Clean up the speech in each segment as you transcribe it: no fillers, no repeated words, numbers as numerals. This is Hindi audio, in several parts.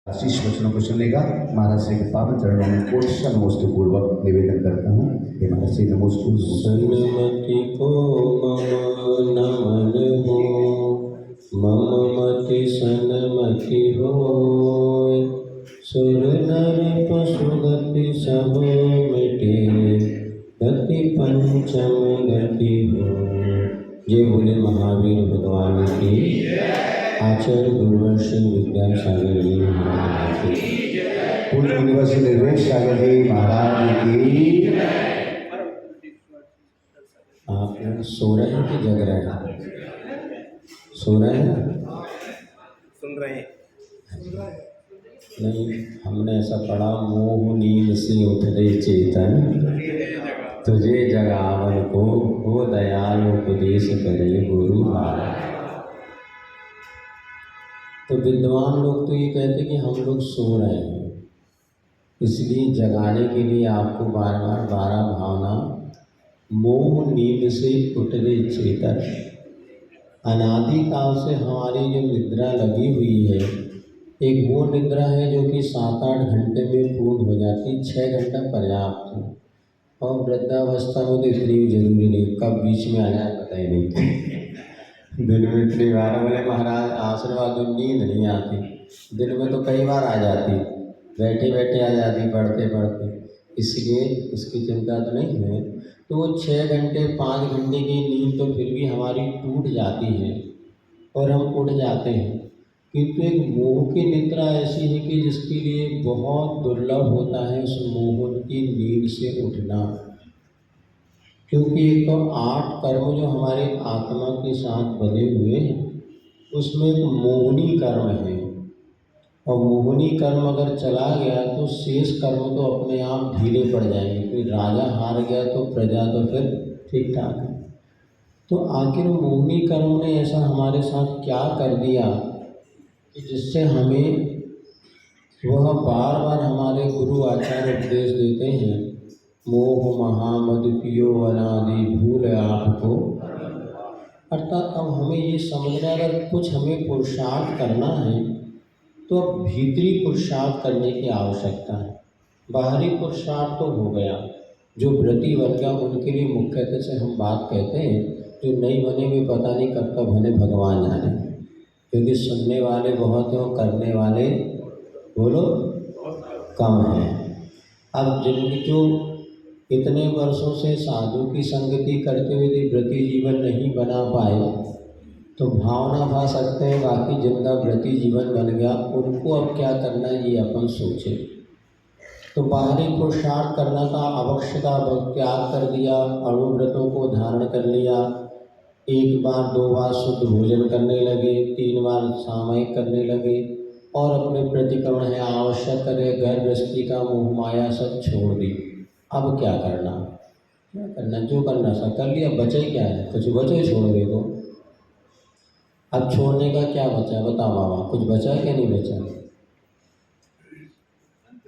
आशीष वचनों को सुनने का महाराज श्री के पावन चरणों में कोटि नमोस्तु पूर्वक निवेदन करता हूँ। हे महाराज श्री नमोस्तु। सन्मति को मम नमन हो, मम मति सन्मति हो। सुर नर पशु गति सब मिटे, गति पंचम गति हो। ये बोले महावीर भगवान की। आचार्य गुरुवर श्री विद्यासागर जी महाराज की। पूज्य गुरुवर श्री निर्वेश सागर जी महाराज की। आप सो रहे हैं कि जग रहे हैं? सो रहे हैं? सुन रहे हैं? नहीं, हमने ऐसा पढ़ा, मोह नींद से उठ रही चेतन, तुझे जगावन को वो दयाल उपदेश करे गुरु महाराज। तो विद्वान लोग तो ये कहते कि हम लोग सो रहे हैं, इसलिए जगाने के लिए आपको बार बार 12 भावना मोह नींद से उठ रही चेतन। अनादि काल से हमारी जो निद्रा लगी हुई है, एक वो निद्रा है जो कि 7-8 घंटे में पूर्ण हो जाती, 6 घंटा पर्याप्त है। और वृद्धावस्था में तो इतनी भी जरूरी नहीं, कब बीच में आ जाए पता ही नहीं। दिन में इतनी बार बोले महाराज आशीर्वाद, नींद नहीं आती। दिन में तो कई बार आ जाती, बैठे बैठे आ जाती, पढ़ते पढ़ते, इसलिए उसकी चिंता तो नहीं है। तो वो 6 घंटे 5 घंटे की नींद तो फिर भी हमारी टूट जाती है और हम उठ जाते हैं। किंतु एक मोह की निद्रा ऐसी है कि जिसके लिए बहुत दुर्लभ होता है उस मोह की नींद से उठना। क्योंकि एक तो 8 कर्म जो हमारे आत्मा के साथ बने हुए हैं, उसमें एक मोहनी कर्म है, और मोहनी कर्म अगर चला गया तो शेष कर्म तो अपने आप ढीले पड़ जाएंगे। कोई राजा हार गया तो प्रजा तो फिर ठीक ठाक है। तो आखिर मोहनी कर्म ने ऐसा हमारे साथ क्या कर दिया कि जिससे हमें वह बार बार हमारे गुरु आचार्य उपदेश देते हैं, मोह महामद पियो अनादि भूल आपको। अर्थात अब हमें ये समझना, अगर कुछ हमें पुरुषार्थ करना है तो अब भीतरी पुरुषार्थ करने की आवश्यकता है। बाहरी पुरुषार्थ तो हो गया, जो व्रती बन गया उनके लिए मुख्यतः से हम बात कहते हैं। जो नहीं बने हुए पता नहीं कब तक बने, भगवान जाने, क्योंकि सुनने वाले बहुत हैं, करने वाले बोलो कम हैं। अब जिनकी जो इतने वर्षों से साधु की संगति करते हुए भी व्रती जीवन नहीं बना पाए, तो भावना भा सकते हैं बाकी जिनका व्रती जीवन बन गया उनको अब क्या करना है ये अपन सोचें। तो बाहरी पुरुषार्थ करना का आवश्यकता त्याग कर दिया, अणुव्रतों को धारण कर लिया, 1 बार 2 बार शुद्ध भोजन करने लगे, 3 बार सामयिक करने लगे, और अपने प्रतिक्रमण है आवश्यक करे घर गृहस्थी का मोह माया सब छोड़ दी। अब क्या करना? क्या करना? जो करना सब कर लिया, बचे क्या है? कुछ बचे छोड़ दे दो। अब छोड़ने का क्या बचा? बताओ बाबा, कुछ बचा क्या नहीं बचा?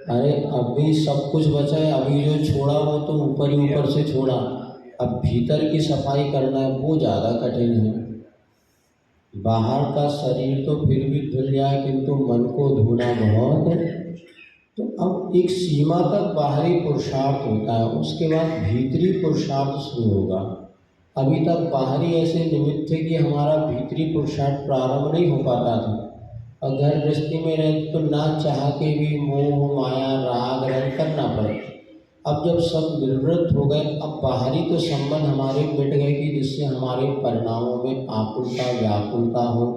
अरे अभी सब कुछ बचा है। अभी जो छोड़ा वो तो ऊपर ही ऊपर से छोड़ा, अब भीतर की सफाई करना है वो ज़्यादा कठिन है। बाहर का शरीर तो फिर भी धुल जाए, किंतु मन को धोना बहुत। तो अब एक सीमा तक बाहरी पुरुषार्थ होता है, उसके बाद भीतरी पुरुषार्थ शुरू होगा। अभी तक बाहरी ऐसे निमित्त थे कि हमारा भीतरी पुरुषार्थ प्रारंभ नहीं हो पाता था, और घर गृहस्थी में रहते तो ना चाह के भी मोह माया राग रंग करना पड़ता। अब जब सब निवृत्त हो गए, अब बाहरी तो संबंध हमारे मिट गए कि जिससे हमारे परिणामों में आकुलता व्याकुलता हो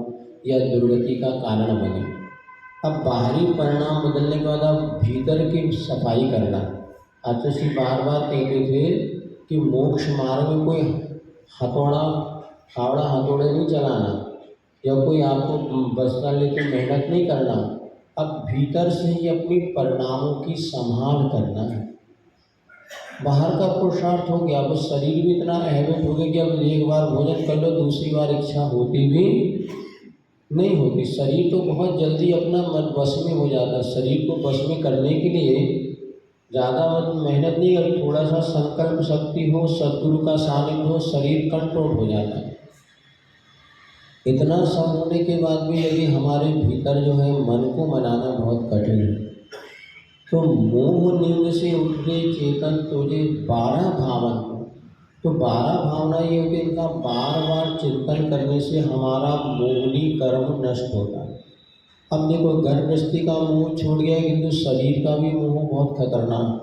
या दुर्गति का कारण बने। अब बाहरी परिणाम बदलने के बाद अब भीतर की सफाई करना। आचार्य जी बार बार कहते थे कि मोक्ष मार्ग में कोई हथौड़ा फावड़ा हथौड़े नहीं चलाना, या कोई आपको बस्ता लेकर मेहनत नहीं करना। अब भीतर से ही अपनी परिणामों की संभाल करना है। बाहर का पुरुषार्थ हो गया, अब शरीर भी इतना अहमियत हो गया कि अब 1 बार भोजन कर लो, दूसरी बार इच्छा होती भी नहीं होती। शरीर तो बहुत जल्दी अपना मन वश में हो जाता है। शरीर को वश में करने के लिए ज़्यादा मेहनत नहीं, अगर थोड़ा सा संकल्प शक्ति हो, सद्गुरु का सानिध्य हो, शरीर कंट्रोल हो जाता है। इतना सब होने के बाद भी यदि हमारे भीतर जो है मन को मनाना बहुत कठिन है, तो मोह नींद से उठे चेतन तुझे 12 भावन को। तो 12 भावना ये होती है, इनका बार बार चिंतन करने से हमारा मोहनी कर्म नष्ट होता है। अब देखो, घर गृहस्थी का मोह छूट गया, किंतु शरीर का भी मोह बहुत खतरनाक है।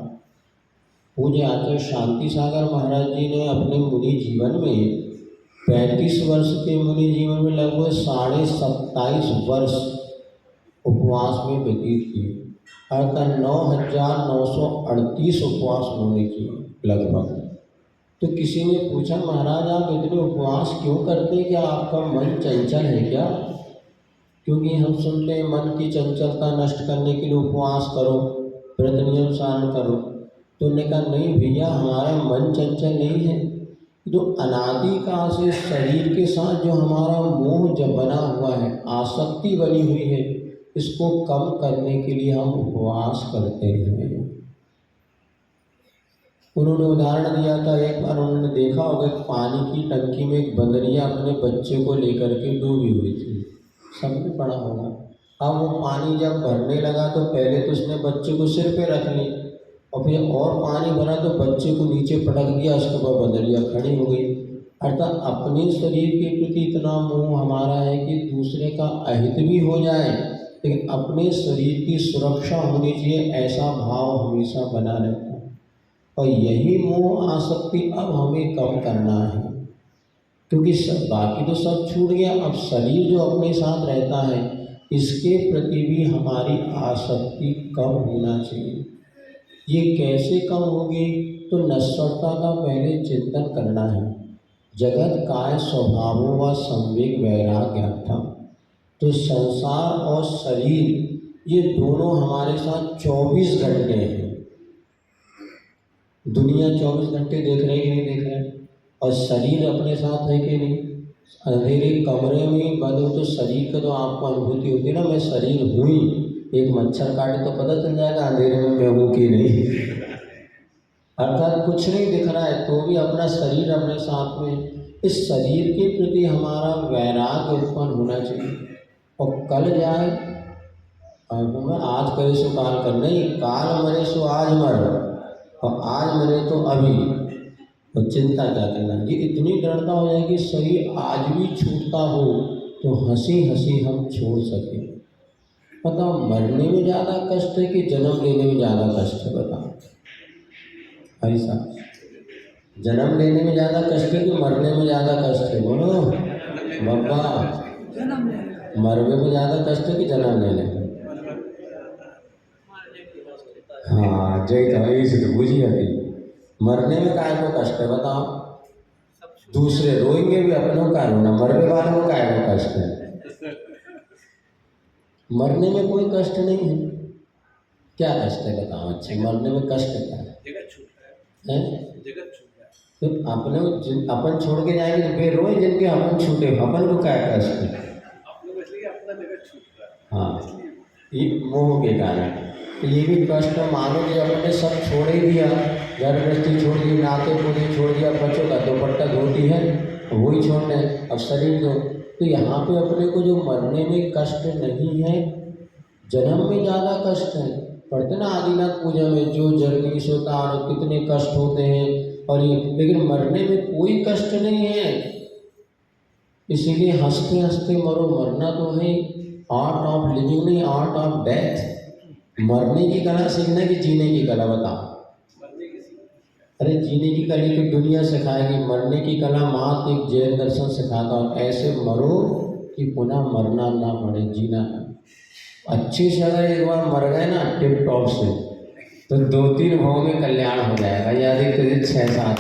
पूज्य आचार्य शांति सागर महाराज जी ने अपने मुनि जीवन में 35 वर्ष के मुनि जीवन में लगभग 27.5 वर्ष उपवास में व्यतीत किए, अर्थात 9,938 उपवास उन्होंने किए लगभग। तो किसी ने पूछा, महाराज आप इतने उपवास क्यों करते हैं, क्या आपका मन चंचल है क्या? क्योंकि हम सुनते हैं मन की चंचलता नष्ट करने के लिए उपवास करो, व्रत नियम सारण करो। तो उन्होंने कहा नहीं भैया, हमारा मन चंचल नहीं है। जो अनादि काल से शरीर के साथ जो हमारा मोह जब बना हुआ है, आसक्ति बनी हुई है, इसको कम करने के लिए हम उपवास करते हैं। उन्होंने उदाहरण दिया था, एक बार उन्होंने देखा होगा कि पानी की टंकी में एक बंदरिया अपने बच्चे को लेकर के डूबी हुई थी, सबने पढ़ा होगा। अब वो पानी जब भरने लगा तो पहले तो उसने बच्चे को सिर पे रख ली, और फिर और पानी भरा तो बच्चे को नीचे पटक दिया, उसके बाद बंदरिया खड़ी हो गई। अर्थात अपने शरीर के प्रति इतना मोह हमारा है कि दूसरे का अहित भी हो जाए, लेकिन अपने शरीर की सुरक्षा होनी चाहिए, ऐसा भाव हमेशा बना रहता है। और यही मोह आसक्ति अब हमें कम करना है, क्योंकि सब बाकी तो सब छूट गया। अब शरीर जो अपने साथ रहता है, इसके प्रति भी हमारी आसक्ति कम होना चाहिए। ये कैसे कम होगी? तो नश्वरता का पहले चिंतन करना है। जगत काय स्वभावों व संवेग वैराग्यार्थम। तो संसार और शरीर ये दोनों हमारे साथ 24 घंटे हैं। दुनिया 24 घंटे देख रहे कि नहीं देख रहे? और शरीर अपने साथ है कि नहीं? अंधेरे कमरे में बंद हो तो शरीर का तो आपको अनुभूति होती है ना, मैं शरीर हूँ ही। एक मच्छर काटे तो पता चल जाएगा अंधेरे में मैं हूँ कि नहीं। अर्थात कुछ नहीं दिख रहा है तो भी अपना शरीर अपने साथ में। इस शरीर के प्रति हमारा वैराग्य उत्पन्न होना चाहिए। और कल जाए आज करे सो काल कर, नहीं, काल मरे सो आज मर, और आज मरे तो अभी। तो चिंता क्या करना, ये इतनी दृढ़ता हो जाए कि शरीर आज भी छूटता हो तो हंसी हंसी हम छोड़ सकें। बताओ, मरने में ज़्यादा कष्ट है कि जन्म लेने में ज़्यादा कष्ट है? बताओ ऐसा, जन्म लेने में ज़्यादा कष्ट है कि मरने में ज़्यादा कष्ट है? बोलो बाबा, मरने में ज़्यादा कष्ट है कि जन्म लेने में? हाँ जय तो यही से तो बुझिए। अभी मरने में काय को कष्ट है? बताओ, दूसरे रोएंगे भी, अपनों का रोना, मरने वालों को काय को कष्ट है? मरने में कोई कष्ट नहीं है। क्या कष्ट है बताओ? अच्छे, मरने में कष्ट क्या है? जगत छूट रहा है, जगत छूट रहा है। तो अपने अपन छोड़ के जाएंगे तो फिर रोए जिनके अपन छूटे, अपन को क्या कष्ट है? अपने इसलिए अपना जगत छूट रहा है। हाँ, ये मोह के कारण। तो ये भी कष्ट मानो कि अपने सब छोड़ ही दिया, घर गृहस्थी छोड़ दी, नाते पोते छोड़ दिया, बच्चों का दुपट्टा धोती है वही छोड़ना है, अब शरीर दो। तो यहाँ पे अपने को जो मरने में कष्ट नहीं है, जन्म में ज़्यादा कष्ट है। पढ़ते ना आदिनाथ पूजा में, जो जर्नी सोतार कितने कष्ट होते हैं, और ये, लेकिन मरने में कोई कष्ट नहीं है। इसीलिए हंसते हंसते मरो, मरना तो है। आर्ट ऑफ लिविंग नहीं, आर्ट ऑफ डेथ। मरने की कला सीखना कि जीने की कला? बताओ। अरे जीने की कला तो दुनिया सिखाएगी, मरने की कला मात्र एक जैन दर्शन सिखाता। और ऐसे मरो कि पुनः मरना ना पड़े, जीना। अच्छे से अगर एक बार मर गए ना टिप टॉप से, तो 2-3 भावों में कल्याण हो जाएगा, या अधिक से अधिक 6-7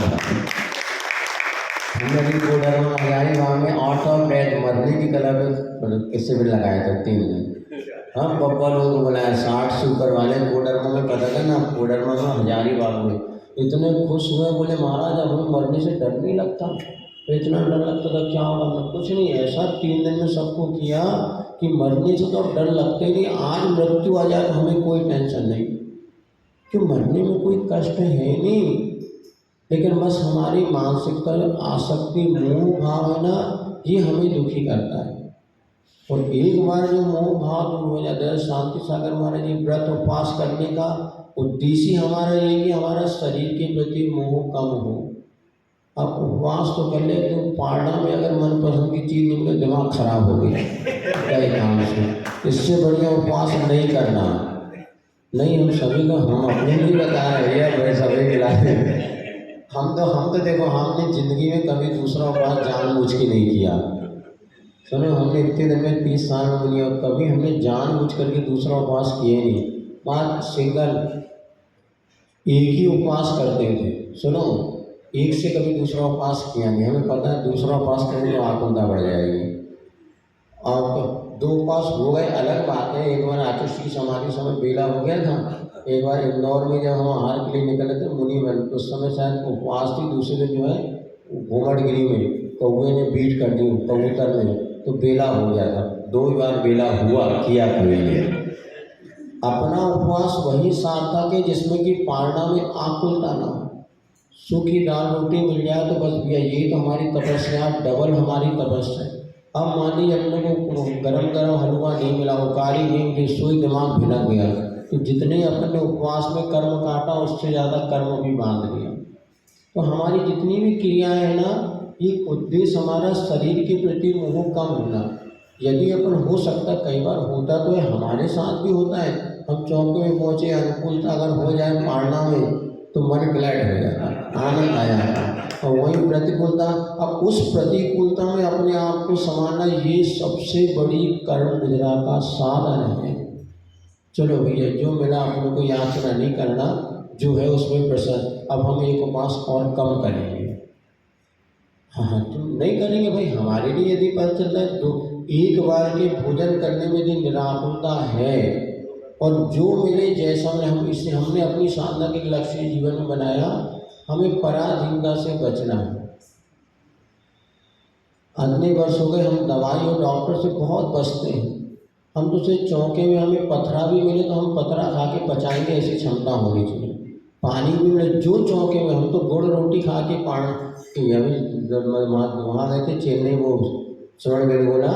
हमने कोडरमा हजारी गाँव में आउट ऑफ डेथ मरने की कला पे शिविर लगाया था 3 दिन। हाँ, बब्बा लोग बनाया 60 से ऊपर वाले कोडरमा में, पता था ना, कोडरमा में हजारी बाग में इतने खुश हुए, बोले महाराज अब हमें मरने से डर नहीं लगता। तो इतना डर लगता था क्या होगा? कुछ नहीं, ऐसा 3 दिन में सबको किया कि मरने से तो अब डर लगते ही नहीं। आज मृत्यु आ जाए तो हमें कोई टेंशन नहीं, कि मरने में कोई कष्ट है नहीं। लेकिन बस हमारी मानसिकता आसक्ति मोह भाव है ना, ये हमें दुखी करता है। और एक बार जो मोह भाव दूर हो जाता है, शांति सागर महाराज जी व्रत उपवास करने का उद्देश्य हमारा ये कि हमारा शरीर के प्रति मोह कम हो। अब उपवास तो कर ले, तो पारना में अगर मनपसंद की चीज़ नहीं मिले दिमाग खराब हो गया कई काम से, इससे बढ़िया उपवास नहीं करना। नहीं, हम सभी को हम अपने लिए बता रहे हैं भाई, सभी मिला हम तो देखो, हमने ज़िंदगी में कभी दूसरा उपवास जानबूझ के नहीं किया। सुनो, हमने इतने दिन में 30 साल में लिया, कभी हमने जानबूझ करके दूसरा उपवास किए नहीं। बात सिंगल एक ही उपवास करते थे। सुनो, एक से कभी दूसरा उपवास किया नहीं। हमें पता है दूसरा उपवास करेंगे तो आकुलता बढ़ जाएगी। और तो 2 उपवास हो गए, अलग बात है। एक बार आतिश की समाधि समय बेला हो गया था। एक बार इंदौर में जब हम आहार के लिए निकले थे मुनिवन, उस समय शायद उपवास थी। दूसरे दिन जो है घूमड़गिरी में कौवे ने बीट कर दी कबूतर ने, तो बेला हो गया था। 2 बार बेला हुआ, किया कोई नहीं। अपना उपवास वही सार्थक है जिसमें कि पारना में आकुलता ना हो। सूखी दाल रोटी मिल जाए तो बस भैया, यही तो हमारी तपस्या, डबल हमारी तपस्या है। अब मान लीजिए अपने को गरम गरम हलवा नहीं मिला, उकारी नहीं मिली, सोई दिमाग भिनक गया, तो जितने अपने उपवास में कर्म काटा उससे ज़्यादा कर्म भी बांध लिया। तो हमारी जितनी भी क्रियाएं हैं ना, ये उद्देश्य हमारा शरीर के प्रति मोह कम होना। यदि अपन हो सकता, कई बार होता तो है, हमारे साथ भी होता है। हम चौके में पहुँचे, अनुकूलता अगर हो जाए पारना में तो मन ग्लैड हो जाता, आनंद आ जाता। और वही प्रतिकूलता, अब उस प्रतिकूलता में अपने आप को संभालना, ये सबसे बड़ी कर्म निद्रा का साधन है। चलो भैया, जो मिला अपने को याचना नहीं करना, जो है उसमें प्रसन्न। अब हम एक उपवास और कम करेंगे। हाँ, तुम नहीं करेंगे भाई, हमारे लिए यदि पता चलता है तो एक बार के भोजन करने में यदि निराकुलता है और जो मिले जैसा में हम, इससे हमने अपनी साधना के लक्ष्य जीवन में बनाया, हमें पराधीनता से बचना है। अन्य वर्ष हो गए हम दवाई और डॉक्टर से बहुत बचते हैं। हम तो से चौके में हमें पथरा भी मिले तो हम पथरा खा के पचाएंगे, ऐसी क्षमता होनी चाहिए। पानी भी मिले, जो चौके में, हम तो गुड़ रोटी खा के वहाँ गए थे चेन्नई, वो स्वर्ण बेलगोला,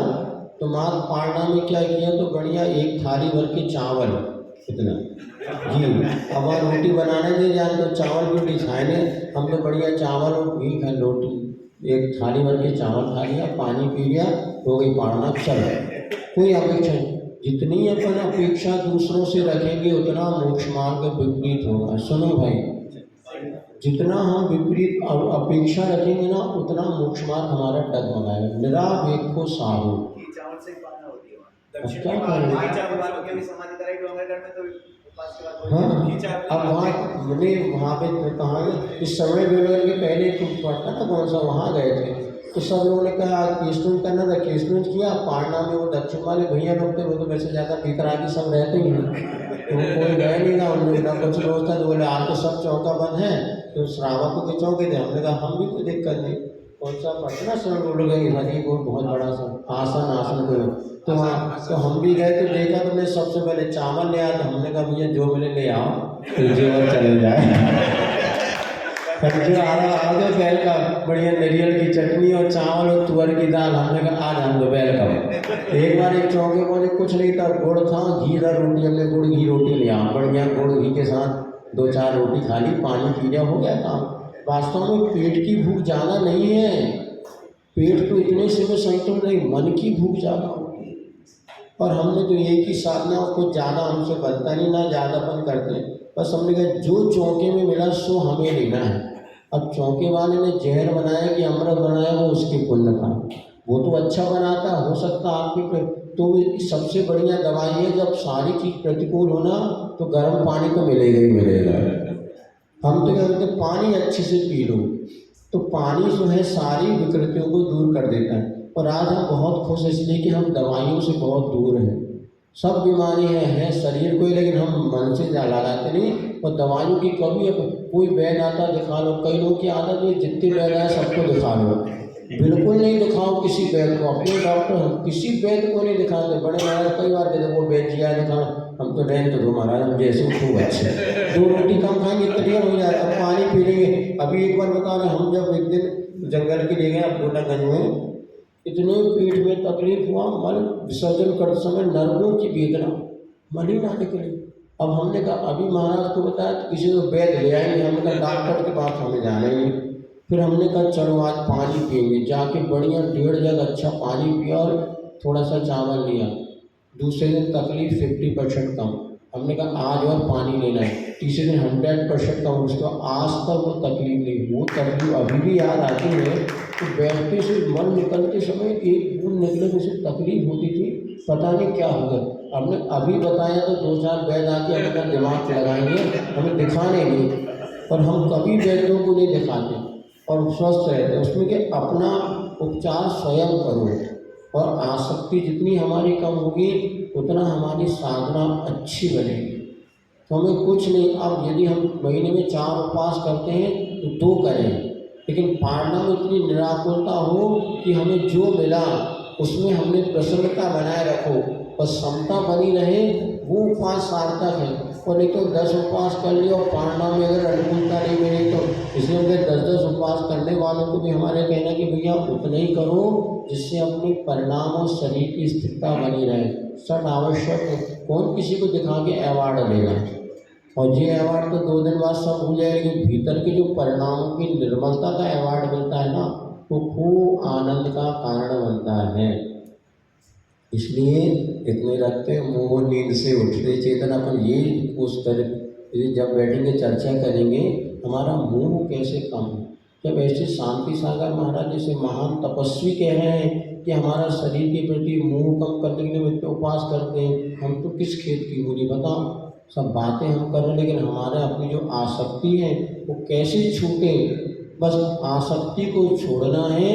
तो माँ पारना में क्या किया, तो बढ़िया एक थाली भर के चावल, इतना जी। अब वहाँ रोटी बनाने दे जाए तो चावल रोटी खाए ने, हमने बढ़िया चावल और घी खा, रोटी एक थाली भर के चावल खा लिया, पानी पी लिया, हो गई पारना। चल, कोई अपेक्षा नहीं। जितनी अपन अपेक्षा दूसरों से रखेंगे उतना मोक्ष मार्ग विपरीत होगा। सुनो भाई, जितना हम विपरीत अपेक्षा रखेंगे ना, उतना मोक्ष मार्ग हमारा डगमगाएगा। निरावेक्षो साहु। अब क्या करें? हाँ, अब वहाँ पे कहाँ, इस समय बेलगोला के पहले तुम पढ़ता ना कौन सा, वहाँ गए थे तो सब लोगों ने कहा केसलून करना था, केसलून किया। पारना में वो दक्षिण वाले भैया लोग थे, वो तो वैसे ज़्यादा भीतर आके सब रहते ही हैं, तो कोई गए नहीं ना, उन लोग कुछ लोग था, तो बोले आज तो सब चौका बंद है, तो श्रावकों के चौके थे। हमने कहा हम भी कोई दिक्कत नहीं, कौन सा पटना शरण बोल गए, हाजी को बहुत बड़ा सा आसन को, तो हाँ, तो हम भी गए तो देखा, तो मैं सबसे पहले चावल ले आया, तो हमने कहा भैया जो मिले ले आओ, जीवन चले जाए। जो आ गए बैल का बढ़िया नारियल की चटनी और चावल और तुअर की दाल, हमने कहा आज हम दोपहर का। एक बार एक चौके पर कुछ नहीं था, गुड़ था, घी था, रोटी, हमने गुड़ घी रोटी लिया, बढ़िया गुड़ घी के साथ 2-4 रोटी खा ली, पानी पी लिया, हो गया काम। वास्तव में पेट की भूख ज़्यादा नहीं है, पेट तो इतने से में संतुलन नहीं, मन की भूख ज़्यादा होती है। और हमने तो एक ही साधना, कुछ ज़्यादा हमसे बनता नहीं, ना ज़्यादापन करते, बस हमने कहा जो चौके में मिला सो हमें लेना है। अब चौके वाले ने जहर बनाया कि अमृत बनाया, वो उसके पुण्य का, वो तो अच्छा बनाता, हो सकता आपके, तो सबसे बढ़िया दवाई है जब सारी चीज़ प्रतिकूल होना, तो गर्म पानी तो मिलेगा ही मिलेगा। हम तो क्या कहते हैं, पानी अच्छे से पी लो, तो पानी जो है सारी विकृतियों को दूर कर देता है। और आज हम बहुत खुश इसलिए कि हम दवाइयों से बहुत दूर हैं। सब बीमारी है शरीर को ही, लेकिन हम मन से लगाते नहीं। और दवाइयों की कभी, अब कोई वैद्य आता दिखा लो, कई लोगों की आदत है जितने वैद्य आए सबको दिखा लो, बिल्कुल नहीं दिखाओ किसी वैद्य को, अपने डॉक्टर हम किसी वैद्य को नहीं दिखाते। बड़े महाराज कई बार कहते वो वैद्य जी आए दिखा, हम तो रहने तो दो महाराज, हम जैसे खूब अच्छे, 2 रोटी कम खाएंगे क्लियर हो जाए, अब पानी पी लेंगे। अभी एक बार बता रहे, हम जब एक दिन जंगल के लिए गए गोलागंज में, इतने पेट में तकलीफ हुआ, मल विसर्जन करते समय नर्वों की वेदना, मन ही ना निकले। अब हमने कहा अभी महाराज को बताया तो किसी को वैद्य ले आएंगे, हमने कहा डॉक्टर के पास हमें जाना ही नहीं। फिर हमने कहा चलो आज पानी पिएंगे, जाके बढ़िया 1.5 जग अच्छा पानी पिया और थोड़ा सा चावल लिया। दूसरे दिन तकलीफ 50% कम, हमने कहा आज और पानी लेना है। तीसरे दिन 100% कम, उसको आज तक वो तकलीफ नहीं। वो तकलीफ अभी भी याद आती है तो बैठते से मन निकलते समय एक बूंद निकले तो उसे तकलीफ होती थी, पता नहीं क्या हो गया। हमने अभी बताया तो 2-4 वैद्य आके अपना दिमाग लगाएंगे, हमें दिखाने नहीं, और हम कभी वैद्यों को नहीं दिखाते और स्वस्थ रहते। उसमें कि अपना उपचार स्वयं करो, और आसक्ति जितनी हमारी कम होगी उतना हमारी साधना अच्छी बनेगी। तो हमें कुछ नहीं, अब यदि हम महीने में 4 उपवास करते हैं तो 2 करें, लेकिन पारना में इतनी निराकुलता हो कि हमें जो मिला उसमें हमने प्रसन्नता बनाए रखो, बस समता बनी रहे, वो उपवास सार्थक है। और नहीं तो 10 उपवास कर लिया और पारना में अगर अनुकूलता नहीं मिली तो इसलिए उनके 10-10 उपवास करने वालों को भी हमारे कहना कि भैया उतना ही करो जिससे अपनी परिणाम और शरीर की स्थिरता बनी रहे। सब आवश्यक है, कौन किसी को दिखा के अवार्ड लेगा, और ये अवार्ड तो 2 दिन बाद सब भूल जाएगा। लेकिन भीतर के जो परिणामों की निर्मलता का अवार्ड मिलता है ना, वो खूब आनंद का कारण बनता है। इसलिए इतने रखते मोह नींद से उठते चेतन। अपन ये उस तरह जब बैठेंगे चर्चा करेंगे हमारा मोह कैसे कम हो। जब ऐसे शांति सागर महाराज जैसे महान तपस्वी कह रहे हैं कि हमारा शरीर के प्रति मोह कम करने के लिए मित्र उपवास करते हैं, हम तो किस खेत की मूली बताओ। सब बातें हम कर रहे हैं, लेकिन हमारे अपनी जो आसक्ति है वो कैसे छूटे। बस आसक्ति को छोड़ना है,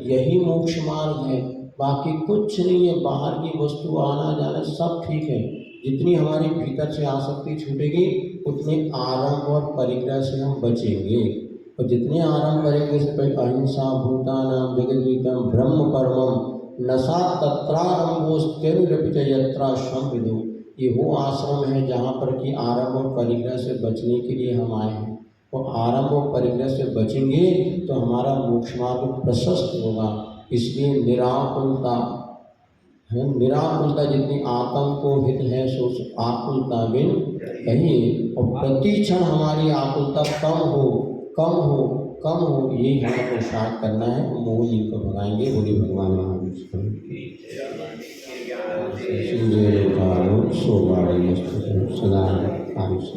यही मोक्ष मार्ग है, बाकी कुछ नहीं है। बाहर की वस्तु आना जाना सब ठीक है, जितनी हमारी भीतर से आसक्ति छूटेगी उतने आरंभ और परिग्रह से हम बचेंगे। और जितने आरंभ करेंगे से पहले अहिंसा भूतानां जगद्गीतम ब्रह्म परमम नशा तत्रारंभोस्त्यनुरपितयत्रा संविदो। ये वो आश्रम है जहाँ पर कि आरंभ और परिग्रह से बचने के लिए हम आए हैं। और आरंभ और परिग्रह से बचेंगे तो हमारा मोक्ष मार्ग प्रशस्त होगा। इसलिए निराकुलता है, निराकुलता जितनी आत्म को हित है सो आकुलता बिन कहीं। और प्रति क्षण हमारी आकुलता कम हो कम हो कम हो, यही हमें पुरुषार्थ करना है। मोह नींद को भगाएंगे। बोले भगवान महावीर सदा आयुष